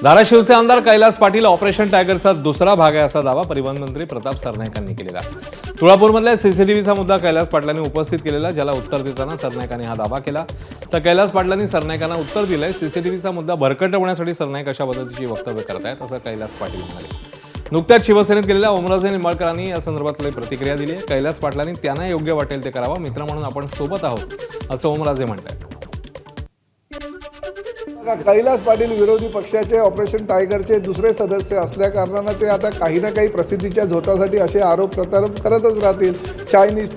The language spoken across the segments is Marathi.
धाराशिवचे आमदार कैलास पाटील ऑपरेशन टायगरचा दुसरा भाग आहे असा दावा परिवहन मंत्री प्रताप सरनाईकांनी केलेला. तुळापूरमधल्या सीसीटीव्हीचा मुद्दा कैलास पाटलांनी उपस्थित केलेला, ज्याला उत्तर देताना सरनाईकांनी हा दावा केला. तर कैलास पाटलांनी सरनाईकांना उत्तर दिलंय. सीसीटीव्हीचा मुद्दा भरकटवण्यासाठी सरनाईक अशा पद्धतीची वक्तव्य करतायत असं कैलास पाटील म्हणाले. नुकत्याच शिवसेनेत गेलेल्या ओमराजे निंबाळकरांनी या संदर्भातली प्रतिक्रिया दिली आहे. कैलास पाटलांनी त्यांना योग्य वाटेल ते करावं, मित्र म्हणून आपण सोबत आहोत असं ओमराजे म्हणतात. कैलास पाटील विरोधी पक्षाचे ऑपरेशन टायगरचे दुसरे सदस्य असल्या कारणानं ते आता काही ना काही प्रसिद्धीच्या झोतासाठी असे आरोप प्रत्यारोप करतच राहतील. चायनीज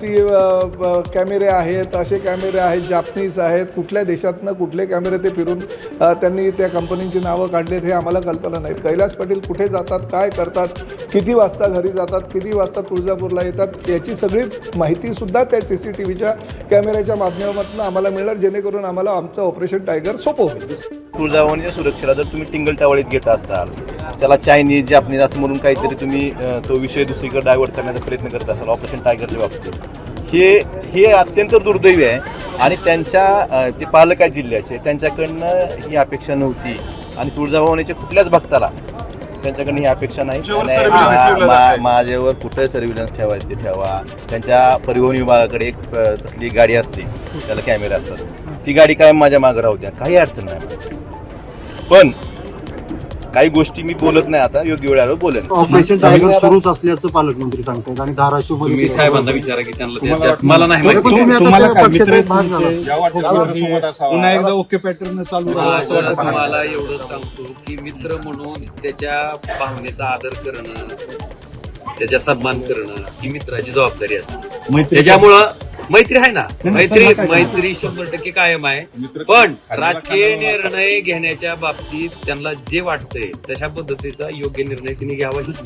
कॅमेरे आहेत, असे कॅमेरे आहेत, जापनीज आहेत, कुठल्या देशातनं कुठले कॅमेरे ते फिरून त्यांनी त्या कंपनीची नावं काढलीत हे आम्हाला कल्पना नाहीत. कैलास पाटील कुठे जातात, काय करतात, किती वाजता घरी जातात, किती वाजता तुळजापूरला येतात याची सगळी माहितीसुद्धा त्या CCTVच्या कॅमेऱ्याच्या माध्यमातून आम्हाला मिळणार, जेणेकरून आम्हाला आमचं ऑपरेशन टायगर सोपं होईल. तुळजाभवानीच्या सुरक्षेला जर तुम्ही टिंगल टावळीत घेत असाल, त्याला चायनीज जापनीज असं म्हणून काहीतरी तुम्ही तो विषय दुसरीकडे डायव्हर्ट करण्याचा प्रयत्न करत असाल ऑपरेशन टायगरच्या बाबतीत, हे अत्यंत दुर्दैवी आहे. आणि त्यांच्या ते पालक आहेत जिल्ह्याचे, त्यांच्याकडनं ही अपेक्षा नव्हती. आणि तुळजाभवानीच्या कुठल्याच भक्ताला त्यांच्याकडनं ही अपेक्षा नाही. माझ्यावर कुठं सर्व्हिलन्स ठेवायचं ते ठेवा. त्यांच्या परिवहन विभागाकडे एक तसली गाडी असते, त्याला कॅमेरा असतात, ती गाडी कायम माझ्या मागं राहू द्या, काही अडचण नाही. पण काही गोष्टी मी बोलत नाही, आता योग्य वेळेवर बोलेन. ऑपरेशन टायगर सुरूच असल्याचं पालकमंत्री सांगतात. आणि धाराशिवमध्ये साहेबांना विचारा की त्यांना मला नाही माहिती. पुन्हा एकदा ओके पॅटर्न चालू मला एवढं सांगतो की मित्र म्हणून त्याच्या भावनेचा आदर करणं, त्याचा सन्मान करणं ही मित्राची जबाबदारी असते. त्याच्यामुळं मैत्री आहे ना, मैत्री 100% कायम आहे. पण राजकीय निर्णय घेण्याच्या बाबतीत त्यांना जे वाटतंय तशा पद्धतीचा योग्य निर्णय तिने घ्यावा हीच